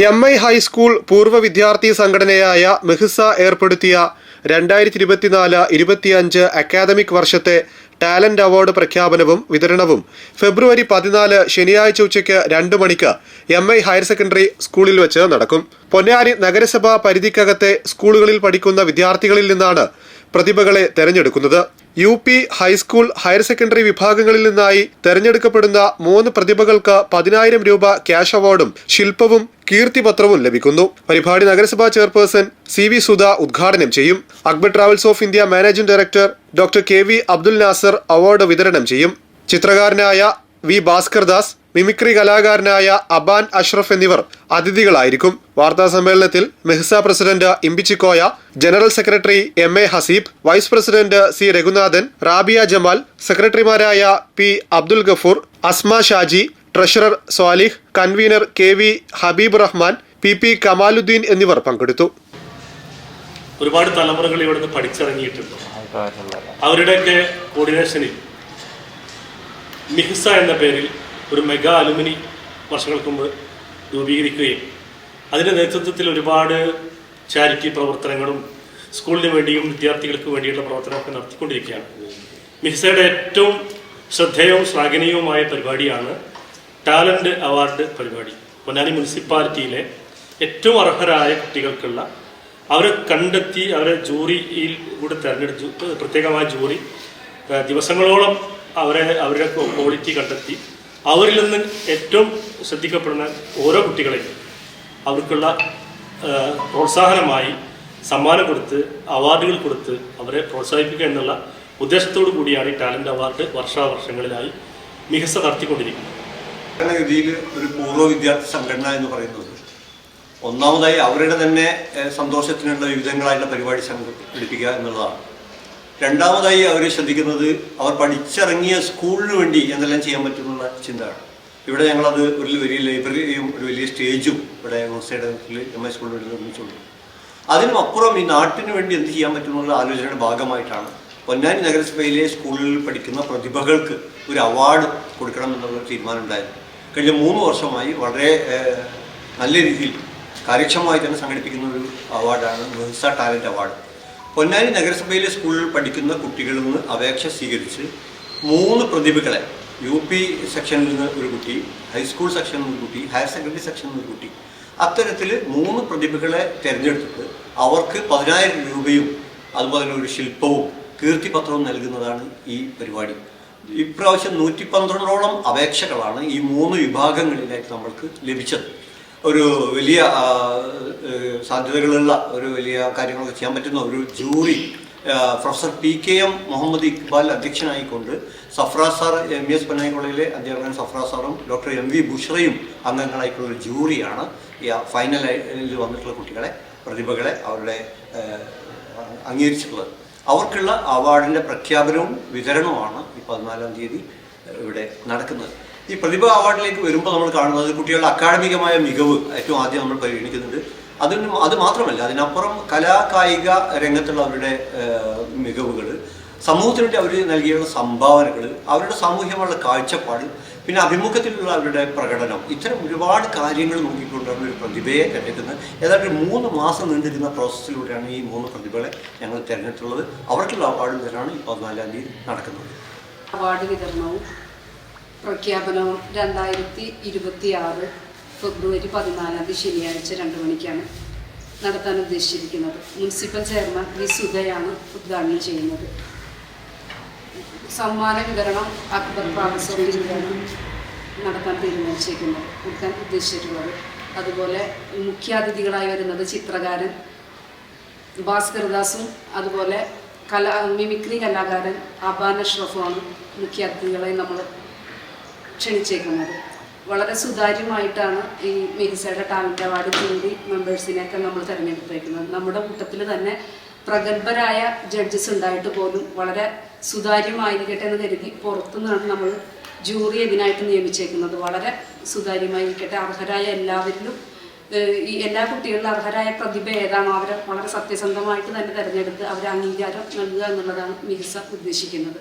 MI high school പൂർവ്വ വിദ്യാർത്ഥി സംഘടനയായ മെഹ്സ ഏർപ്പെടുത്തിയ 2024-25 അക്കാദമിക് വർഷത്തെ ടാലന്റ് അവാർഡ് പ്രഖ്യാപനവും വിതരണവും ഫെബ്രുവരി 14 ശനിയാഴ്ച ഉച്ചയ്ക്ക് 2 മണിക്ക് MI ഹയർ സെക്കൻഡറി സ്കൂളിൽ വെച്ച് നടക്കും. പൊന്നാനി നഗരസഭാ പരിധിക്കകത്തെ സ്കൂളുകളിൽ പഠിക്കുന്ന വിദ്യാർത്ഥികളിൽ നിന്നാണ് പ്രതിഭകളെ തെരഞ്ഞെടുക്കുന്നത്. UP ഹൈസ്കൂൾ ഹയർ സെക്കൻഡറി വിഭാഗങ്ങളിൽ നിന്നായി തെരഞ്ഞെടുക്കപ്പെടുന്ന 3 പ്രതിഭകൾക്ക് 10,000 രൂപ ക്യാഷ് അവാർഡും ശില്പവും കീർത്തിപത്രവും ലഭിക്കുന്നു. പരിപാടി നഗരസഭാ ചെയർപേഴ്സൺ CV സുധ ഉദ്ഘാടനം ചെയ്യും. Akbar travels of India managing director doctor KV Abdul Nasar award വിതരണം ചെയ്യും. ചിത്രകാരനായ V ഭാസ്കർദാസ്, മിമിക്രി കലാകാരനായ അബാൻ അഷ്റഫ് എന്നിവർ അതിഥികളായിരിക്കും. വാർത്താ സമ്മേളനത്തിൽ Mehsa president Imbichikoya, general secretary MA Haseeb, vice president C Raghunathan, Rabiya Jamal, സെക്രട്ടറിമാരായ P Abdul Gafoor, Asma Shaji, treasurer Swalih, convener KV Habeeb Rahman, PP Kamaluddin എന്നിവർ പങ്കെടുത്തു. ഒരുപാട് തലമുറകൾ ഇവിടുന്ന് പഠിച്ചിറങ്ങിയിട്ടുണ്ട്. അവരുടെയൊക്കെ കോർഡിനേഷനിൽ മെഹ്സ എന്ന പേരിൽ ഒരു മെഗാ അലുമിനി വർഷങ്ങൾക്ക് മുമ്പ് രൂപീകരിക്കുകയും അതിൻ്റെ നേതൃത്വത്തിൽ ഒരുപാട് ചാരിറ്റി പ്രവർത്തനങ്ങളും സ്കൂളിന് വേണ്ടിയും വിദ്യാർത്ഥികൾക്ക് വേണ്ടിയുള്ള പ്രവർത്തനമൊക്കെ നടത്തിക്കൊണ്ടിരിക്കുകയാണ്. മെഹ്സയുടെ ഏറ്റവും ശ്രദ്ധേയവും ശ്ലാഘനീയവുമായ പരിപാടിയാണ് ടാലന്റ് അവാർഡ് പരിപാടി. പൊന്നാനി മുനിസിപ്പാലിറ്റിയിലെ ഏറ്റവും അർഹരായ കുട്ടികൾക്കുള്ള അവരെ കണ്ടെത്തി അവരെ ജൂറിയിൽ കൂടെ തിരഞ്ഞെടുത്തു. പ്രത്യേകമായ ജൂറി ദിവസങ്ങളോളം അവരുടെ ക്വാളിറ്റി കണ്ടെത്തി അവരിൽ നിന്ന് ഏറ്റവും ശ്രദ്ധിക്കപ്പെടുന്ന ഓരോ കുട്ടികളെയും അവർക്കുള്ള പ്രോത്സാഹനമായി സമ്മാനം കൊടുത്ത് അവാർഡുകൾ കൊടുത്ത് അവരെ പ്രോത്സാഹിപ്പിക്കുക എന്നുള്ള ഉദ്ദേശത്തോടു കൂടിയാണ് ഈ ടാലന്റ് അവാർഡ് വർഷാവർഷങ്ങളിലായി മെഹ്സ നടത്തിക്കൊണ്ടിരിക്കുന്നത്. രീതിയിൽ ഒരു പൂർവ്വ വിദ്യാർത്ഥി സംഘടന എന്ന് പറയുന്നത് ഒന്നാമതായി അവരുടെ തന്നെ സന്തോഷത്തിനുള്ള വിവിധങ്ങളായിട്ടുള്ള പരിപാടി സംഘടിപ്പിക്കുക എന്നുള്ളതാണ്. രണ്ടാമതായി അവർ ശ്രദ്ധിക്കുന്നത് അവർ പഠിച്ചിറങ്ങിയ സ്കൂളിന് വേണ്ടി എന്തെല്ലാം ചെയ്യാൻ പറ്റുമെന്നുള്ള ചിന്തയാണ്. ഇവിടെ ഞങ്ങളത് ഒരു വലിയ ലൈബ്രറിയും ഒരു വലിയ സ്റ്റേജും ഇവിടെ മെഹ്സയുടെ MI സ്കൂളിന് വേണ്ടി നിർമ്മിച്ചുകൊണ്ട് അതിനും അപ്പുറം ഈ നാട്ടിന് വേണ്ടി എന്ത് ചെയ്യാൻ പറ്റുമെന്നുള്ള ആലോചനയുടെ ഭാഗമായിട്ടാണ് പൊന്നാനി നഗരസഭയിലെ സ്കൂളിൽ പഠിക്കുന്ന പ്രതിഭകൾക്ക് ഒരു അവാർഡ് കൊടുക്കണം എന്നുള്ള തീരുമാനം ഉണ്ടായത്. കഴിഞ്ഞ 3 വർഷമായി വളരെ നല്ല രീതിയിൽ കാര്യക്ഷമമായി തന്നെ സംഘടിപ്പിക്കുന്ന ഒരു അവാർഡാണ് മെഹ്സ ടാലന്റ് അവാർഡ്. പൊന്നാനി നഗരസഭയിലെ സ്കൂളിൽ പഠിക്കുന്ന കുട്ടികളിൽ നിന്ന് അപേക്ഷ സ്വീകരിച്ച് 3 പ്രതിഭകളെ UP സെക്ഷനിൽ നിന്ന് ഒരു കുട്ടി, ഹൈസ്കൂൾ സെക്ഷനിൽ നിന്ന് ഒരു കുട്ടി, ഹയർ സെക്കൻഡറി സെക്ഷനിൽ നിന്ന് ഒരു കുട്ടി, അത്തരത്തിൽ 3 പ്രതിഭകളെ തിരഞ്ഞെടുത്തിട്ട് അവർക്ക് 10,000 രൂപയും അതുപോലെ ഒരു ശില്പവും കീർത്തിപത്രവും നൽകുന്നതാണ് ഈ പരിപാടി. ഇപ്രാവശ്യം 112ഓളം അപേക്ഷകളാണ് ഈ 3 വിഭാഗങ്ങളിലായിട്ട് നമ്മൾക്ക് ലഭിച്ചത്. ഒരു വലിയ സാധ്യതകളുള്ള ഒരു വലിയ കാര്യങ്ങളൊക്കെ ചെയ്യാൻ പറ്റുന്ന ഒരു jury professor PKM Muhammad Iqbal അധ്യക്ഷനായിക്കൊണ്ട് സഫ്രാസ് സാർ MES പൊന്നാനി കോളേജിലെ അധ്യാപകൻ സഫ്രാസ് സാറും ഡോക്ടർ MV ബുഷ്റയും അംഗങ്ങളായിട്ടുള്ള ഒരു ജൂറിയാണ് ഈ ഫൈനലിൽ വന്നിട്ടുള്ള കുട്ടികളെ പ്രതിഭകളെ അവരുടെ അംഗീകരിച്ചിട്ടുള്ളത്. അവർക്കുള്ള അവാർഡിൻ്റെ പ്രഖ്യാപനവും വിതരണവുമാണ് ഈ 14-ാം തീയതി ഇവിടെ നടക്കുന്നത്. ഈ പ്രതിഭ അവാർഡിലേക്ക് വരുമ്പോൾ നമ്മൾ കാണുന്നത് കുട്ടികളുടെ അക്കാഡമികമായ മികവ് ഏറ്റവും ആദ്യം നമ്മൾ പരിഗണിക്കുന്നുണ്ട്. അത് മാത്രമല്ല, അതിനപ്പുറം കലാകായിക രംഗത്തുള്ള അവരുടെ മികവുകൾ, സമൂഹത്തിന് വേണ്ടി അവർ നൽകിയുള്ള സംഭാവനകൾ, അവരുടെ സാമൂഹ്യമുള്ള കാഴ്ചപ്പാട്, പിന്നെ അഭിമുഖത്തിലുള്ള അവരുടെ പ്രകടനം, ഇത്തരം ഒരുപാട് കാര്യങ്ങൾ നോക്കിക്കൊണ്ടാണ് ഒരു പ്രതിഭയെ കണ്ടെത്തുന്നത്. ഏതാണ്ട് 3 മാസം നീണ്ടിരുന്ന പ്രോസസ്സിലൂടെയാണ് ഈ 3 പ്രതിഭകളെ ഞങ്ങൾ തിരഞ്ഞെടുത്തുള്ളത്. അവർക്കുള്ള അവാർഡ് വിതരണമാണ് ഈ 14-ാം തീയതി നടക്കുന്നത്. അവാർഡ് വിതരണവും പ്രഖ്യാപനവും 2026 ഫെബ്രുവരി 14 ശനിയാഴ്ച 2 മണിക്കാണ് നടത്താൻ ഉദ്ദേശിച്ചിരിക്കുന്നത്. മുനിസിപ്പൽ ചെയർമാൻ V സുധയാണ് ഉദ്ഘാടനം ചെയ്യുന്നത്. സമ്മാന വിതരണം അക്ബർ ട്രാവൽസ് ഓഫ് ഇന്ത്യയാണ് നടത്താൻ ഉദ്ദേശിച്ചിട്ടുള്ളത്. അതുപോലെ മുഖ്യാതിഥികളായി വരുന്നത് ചിത്രകാരൻ ഭാസ്കർദാസും അതുപോലെ മിമിക്രി കലാകാരൻ അബാൻ അഷ്റഫുമാണ് മുഖ്യാതിഥികളെ നമ്മൾ ക്ഷണിച്ചേക്കുന്നത്. വളരെ സുതാര്യമായിട്ടാണ് ഈ മെഹ്സയുടെ ടാലന്റ് അവാർഡ് ജൂറി മെമ്പേഴ്സിനെയൊക്കെ നമ്മൾ തിരഞ്ഞെടുത്തേക്കുന്നത്. നമ്മുടെ കൂട്ടത്തിൽ തന്നെ പ്രഗത്ഭരായ ജഡ്ജസ് ഉണ്ടായിട്ട് പോലും വളരെ സുതാര്യമായിരിക്കട്ടെ എന്ന് കരുതി പുറത്തുനിന്നാണ് നമ്മൾ ജൂറി ഇതിനായിട്ട് നിയമിച്ചേക്കുന്നത്. വളരെ സുതാര്യമായിരിക്കട്ടെ, അർഹരായ എല്ലാവരിലും ഈ എല്ലാ കുട്ടികളിലും അർഹരായ പ്രതിഭ ഏതാണോ അവരെ വളരെ സത്യസന്ധമായിട്ട് തന്നെ തിരഞ്ഞെടുത്ത് അവരെ അംഗീകാരം നൽകുക എന്നുള്ളതാണ് മെഹ്സ ഉദ്ദേശിക്കുന്നത്.